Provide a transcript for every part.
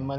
ml،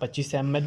25 ml